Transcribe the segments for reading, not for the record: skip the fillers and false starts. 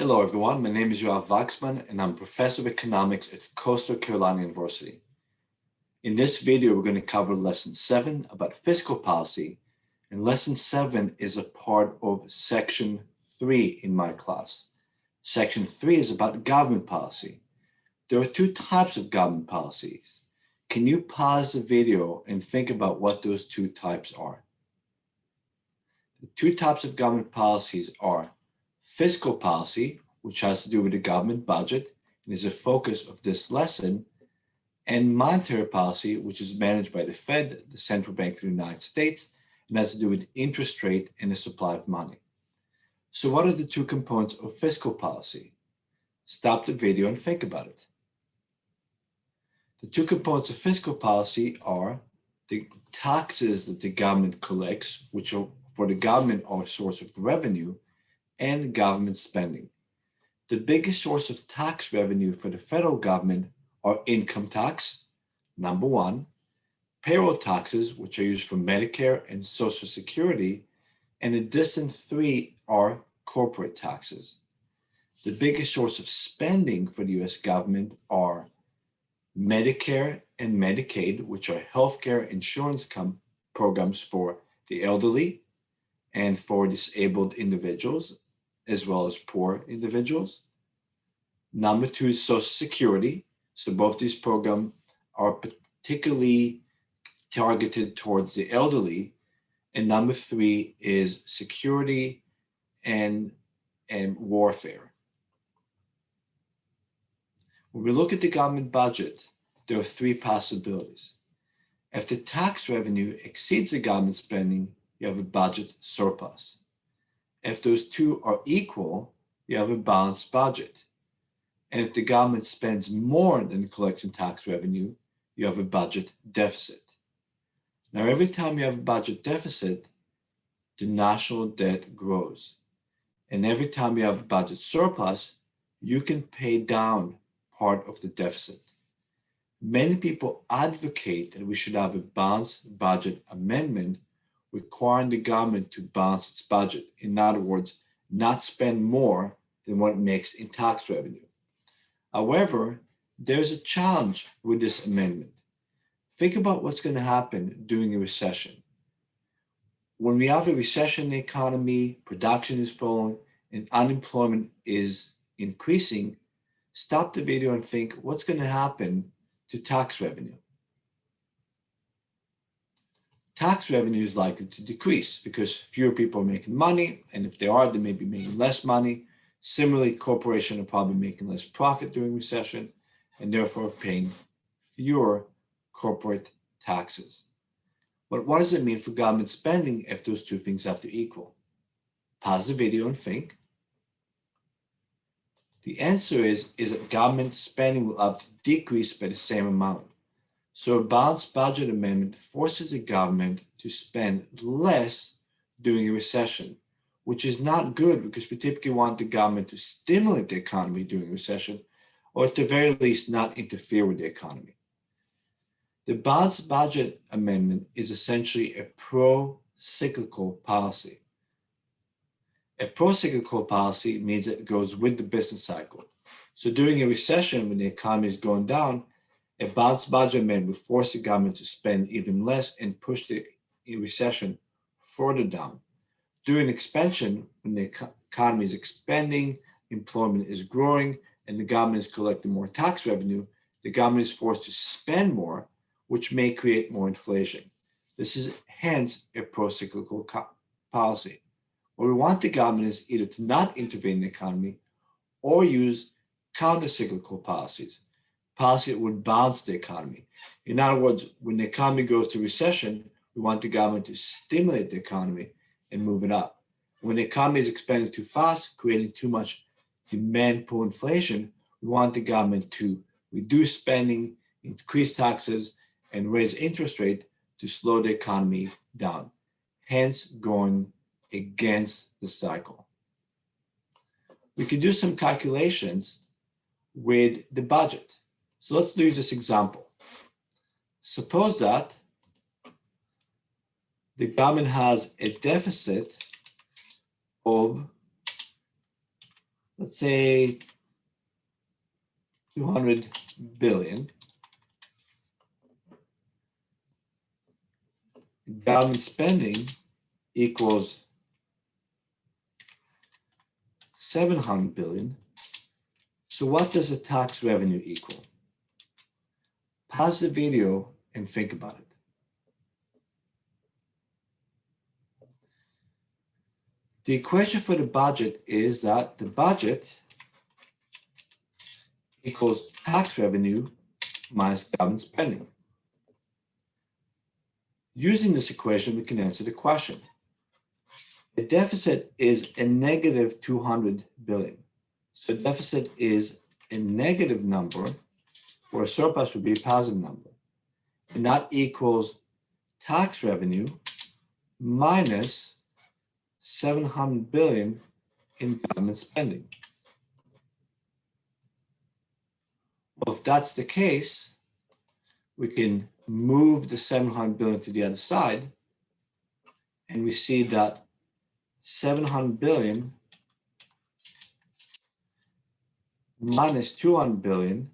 Hello everyone, my name is Yoav Waxman and I'm Professor of Economics at Coastal Carolina University. In this video, we're going to cover Lesson 7 about fiscal policy, and Lesson 7 is a part of Section 3 in my class. Section 3 is about government policy. There are two types of government policies. Can you pause the video and think about what those two types are? The two types of government policies are fiscal policy, which has to do with the government budget and is a focus of this lesson, and monetary policy, which is managed by the Fed, the central bank of the United States, and has to do with interest rate and the supply of money. So what are the two components of fiscal policy? Stop the video and think about it. The two components of fiscal policy are the taxes that the government collects, which are for the government are a source of revenue, and government spending. The biggest source of tax revenue for the federal government are income tax, number one, payroll taxes, which are used for Medicare and Social Security, and the distant three are corporate taxes. The biggest source of spending for the US government are Medicare and Medicaid, which are healthcare insurance programs for the elderly and for disabled individuals, as well as poor individuals. Number two is Social Security. So both these programs are particularly targeted towards the elderly. And number three is security and warfare. When we look at the government budget, there are three possibilities. If the tax revenue exceeds the government spending, you have a budget surplus. If those two are equal, you have a balanced budget. And if the government spends more than it collects in tax revenue, you have a budget deficit. Now, every time you have a budget deficit, the national debt grows. And every time you have a budget surplus, you can pay down part of the deficit. Many people advocate that we should have a balanced budget amendment requiring the government to balance its budget. In other words, not spend more than what it makes in tax revenue. However, there's a challenge with this amendment. Think about what's going to happen during a recession. When we have a recession in the economy, production is falling, and unemployment is increasing, stop the video and think, what's going to happen to tax revenue? Tax revenue is likely to decrease because fewer people are making money, and if they are, they may be making less money. Similarly, corporations are probably making less profit during recession and therefore paying fewer corporate taxes. But what does it mean for government spending if those two things have to equal? Pause the video and think. The answer is that government spending will have to decrease by the same amount. So a balanced budget amendment forces the government to spend less during a recession, which is not good because we typically want the government to stimulate the economy during a recession, or at the very least not interfere with the economy. The balanced budget amendment is essentially a pro-cyclical policy. A pro-cyclical policy means that it goes with the business cycle. So during a recession, when the economy is going down, a balanced budget amendment would force the government to spend even less and push the recession further down. During expansion, when the economy is expanding, employment is growing, and the government is collecting more tax revenue, the government is forced to spend more, which may create more inflation. This is hence a pro-cyclical policy. What we want the government is either to not intervene in the economy or use countercyclical policies that would balance the economy. In other words, when the economy goes to recession, we want the government to stimulate the economy and move it up. When the economy is expanding too fast, creating too much demand pull inflation, we want the government to reduce spending, increase taxes, and raise interest rate to slow the economy down, hence going against the cycle. We can do some calculations with the budget. So let's use this example. Suppose that the government has a deficit of let's say 200 billion. Government spending equals 700 billion. So what does the tax revenue equal? Pause the video and think about it. The equation for the budget is that the budget equals tax revenue minus government spending. Using this equation, we can answer the question. The deficit is a negative 200 billion. So deficit is a negative number, or a surplus would be a positive number. And that equals tax revenue minus 700 billion in government spending. Well, if that's the case, we can move the 700 billion to the other side, and we see that 700 billion minus 200 billion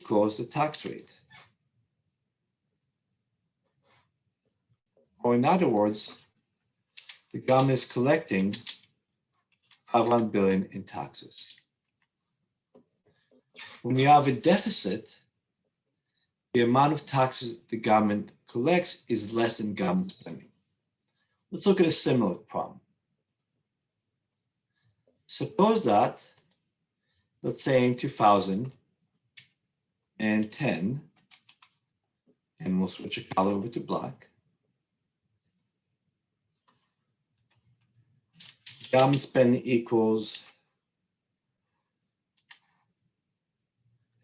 equals the tax rate. Or in other words, the government is collecting 500 billion in taxes. When you have a deficit, the amount of taxes the government collects is less than government spending. Let's look at a similar problem. Suppose that, let's say in 2010, and we'll switch the color over to black, government spending equals,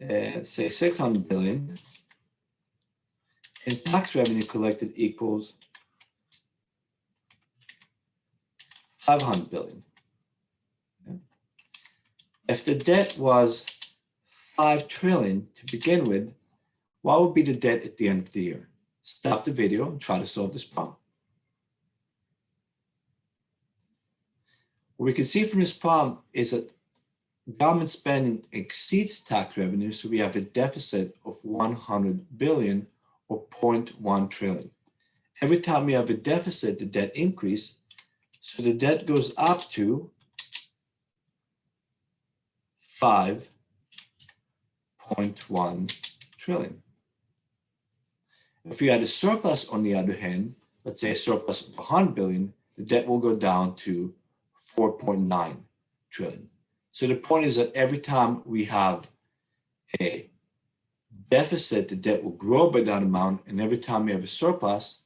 say 600 billion, and tax revenue collected equals 500 billion. Okay. If the debt was 5 trillion to begin with, what would be the debt at the end of the year? Stop the video and try to solve this problem. What we can see from this problem is that government spending exceeds tax revenue, so we have a deficit of 100 billion or 0.1 trillion. Every time we have a deficit, the debt increases, so the debt goes up to 5.1 trillion. If we had a surplus, on the other hand, let's say a surplus of 100 billion, the debt will go down to 4.9 trillion. So the point is that every time we have a deficit, the debt will grow by that amount, and every time we have a surplus,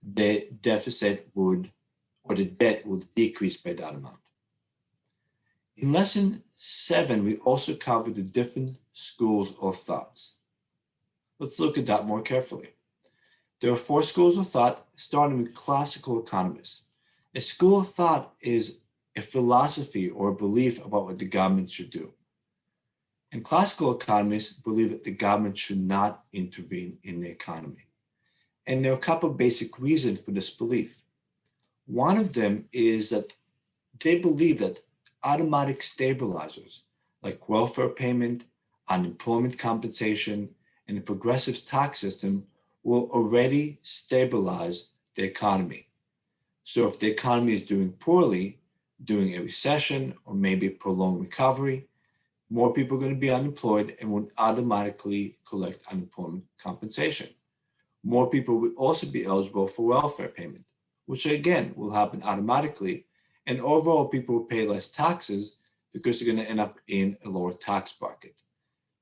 the deficit would, or the debt will decrease by that amount. In lesson 7, we also covered the different schools of thoughts. Let's look at that more carefully. There are 4 schools of thought, starting with classical economists. A school of thought is a philosophy or a belief about what the government should do. And classical economists believe that the government should not intervene in the economy. And there are a couple of basic reasons for this belief. One of them is that they believe that automatic stabilizers like welfare payment, unemployment compensation, and a progressive tax system will already stabilize the economy. So if the economy is doing poorly, during a recession or maybe a prolonged recovery, more people are going to be unemployed and will automatically collect unemployment compensation. More people will also be eligible for welfare payment, which again will happen automatically, and overall people will pay less taxes because they're going to end up in a lower tax bracket.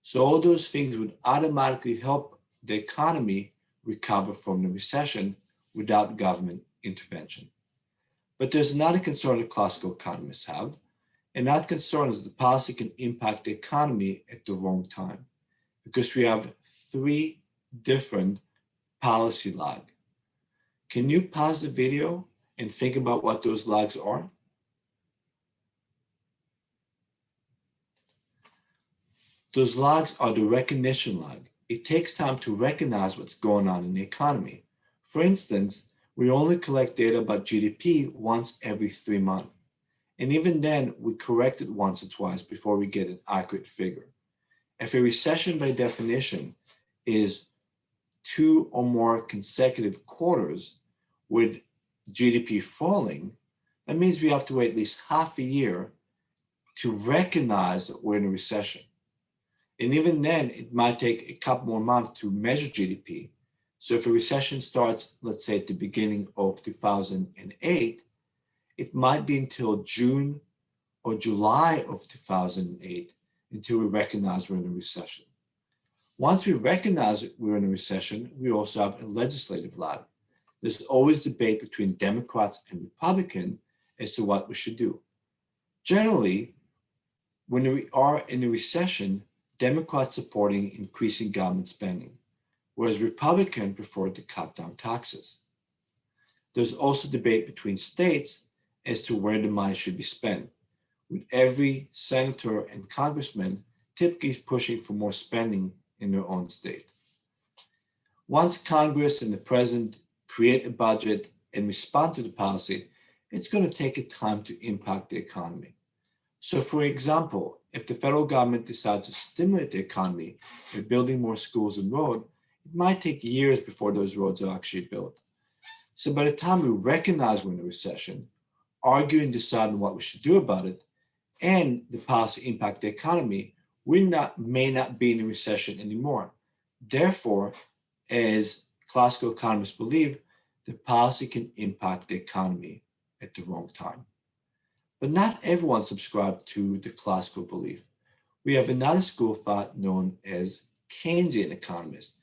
So all those things would automatically help the economy recover from the recession without government intervention. But there's another concern that classical economists have, and that concern is the policy can impact the economy at the wrong time, because we have 3 different policy lags. Can you pause the video and think about what those lags are? Those lags are the recognition lag. It takes time to recognize what's going on in the economy. For instance, We only collect data about GDP once every 3 months. And even then, we correct it once or twice before we get an accurate figure. If a recession by definition is 2 or more consecutive quarters with GDP falling, that means we have to wait at least half a year to recognize that we're in a recession. And even then, it might take a couple more months to measure GDP. So if a recession starts, let's say at the beginning of 2008, it might be until June or July of 2008 until we recognize we're in a recession. Once we recognize that we're in a recession, we also have a legislative lag. There's always debate between Democrats and Republicans as to what we should do. Generally, when we are in a recession, Democrats supporting increasing government spending, whereas Republicans prefer to cut down taxes. There's also debate between states as to where the money should be spent, with every senator and congressman typically pushing for more spending in their own state. Once Congress and the president create a budget and respond to the policy, it's going to take a time to impact the economy. So for example, if the federal government decides to stimulate the economy by building more schools and roads, it might take years before those roads are actually built. So by the time we recognize we're in a recession, argue and decide on what we should do about it, and the policy impact the economy, we may not be in a recession anymore. Therefore, as classical economists believe, the policy can impact the economy at the wrong time. But not everyone subscribes to the classical belief. We have another school of thought known as Keynesian economists,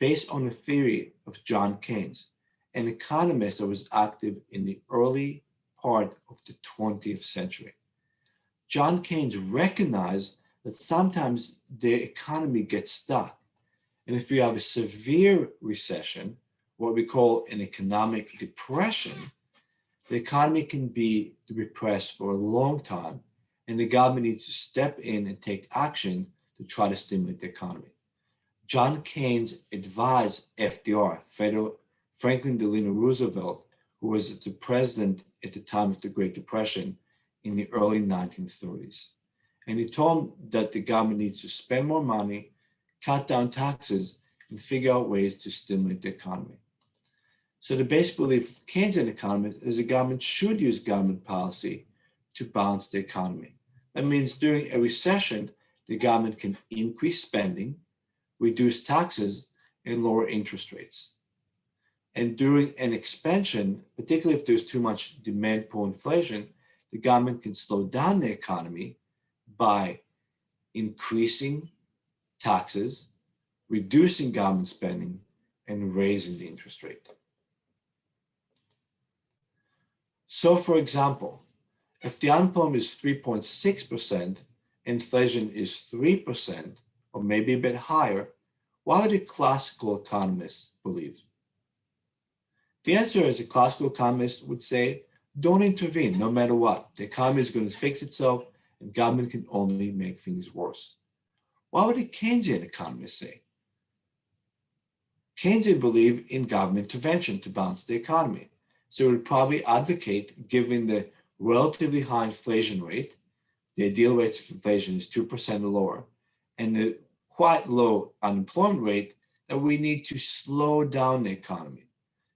based on the theory of John Keynes, an economist that was active in the early part of the 20th century. John Keynes recognized that sometimes the economy gets stuck. And if you have a severe recession, what we call an economic depression, the economy can be repressed for a long time, and the government needs to step in and take action to try to stimulate the economy. John Keynes advised FDR, Franklin Delano Roosevelt, who was the president at the time of the Great Depression in the early 1930s. And he told him that the government needs to spend more money, cut down taxes, and figure out ways to stimulate the economy. So the basic belief of Keynesian economists is the government should use government policy to balance the economy. That means during a recession, the government can increase spending, reduce taxes, and lower interest rates. And during an expansion, particularly if there's too much demand pull inflation, the government can slow down the economy by increasing taxes, reducing government spending, and raising the interest rate. So for example, if the unemployment is 3.6%, inflation is 3%, or maybe a bit higher, why would the classical economists believe? The answer is a classical economist would say, don't intervene no matter what. The economy is going to fix itself and government can only make things worse. Why would a Keynesian economist say? Keynesian believe in government intervention to balance the economy. So it would probably advocate, given the relatively high inflation rate, the ideal rate of inflation is 2% or lower, and the quite low unemployment rate, that we need to slow down the economy.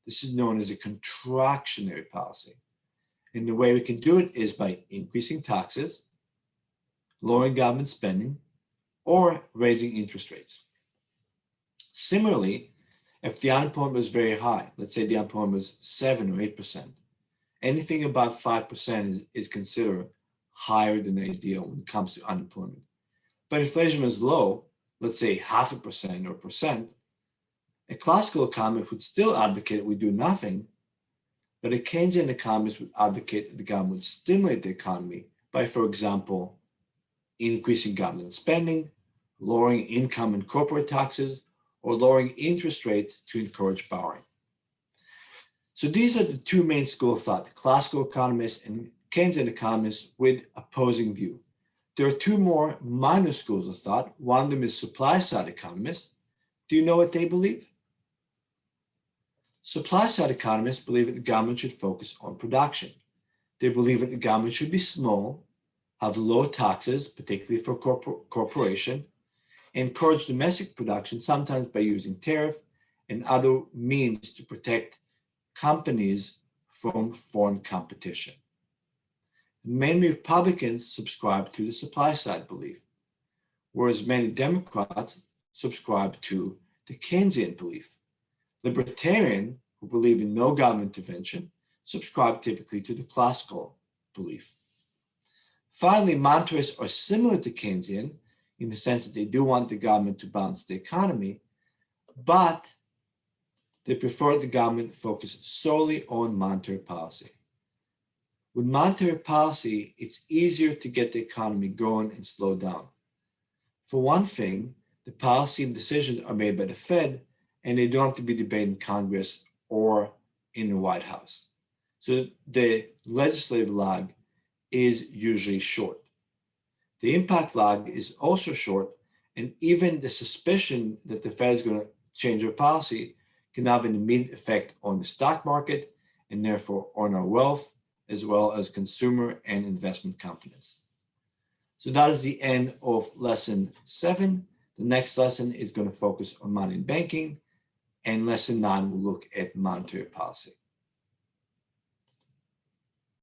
This is known as a contractionary policy. And the way we can do it is by increasing taxes, lowering government spending, or raising interest rates. Similarly, if the unemployment was very high, let's say the unemployment was 7 or 8%, anything above 5% is considered higher than the ideal when it comes to unemployment. But inflation was low, let's say 0.5% or 1%, a classical economist would still advocate we do nothing, but a Keynesian economist would advocate that the government would stimulate the economy by, for example, increasing government spending, lowering income and corporate taxes, or lowering interest rates to encourage borrowing. So these are the two main schools of thought, classical economists and Keynesian economists with opposing view. There are two more minor schools of thought. One of them is supply side economists. Do you know what they believe? Supply-side economists believe that the government should focus on production. They believe that the government should be small, have low taxes, particularly for corporation, encourage domestic production, sometimes by using tariff and other means to protect companies from foreign competition. Many Republicans subscribe to the supply side belief, whereas many Democrats subscribe to the Keynesian belief. Libertarians, who believe in no government intervention, subscribe typically to the classical belief. Finally, monetarists are similar to Keynesian in the sense that they do want the government to balance the economy, but they prefer the government focus solely on monetary policy. With monetary policy, it's easier to get the economy going and slow down. For one thing, the policy and decisions are made by the Fed, and they don't have to be debated in Congress or in the White House. So the legislative lag is usually short. The impact lag is also short, and even the suspicion that the Fed is going to change their policy can have an immediate effect on the stock market and therefore on our wealth, as well as consumer and investment confidence. So that is the end of lesson 7. The next lesson is going to focus on money and banking, and lesson 9 will look at monetary policy.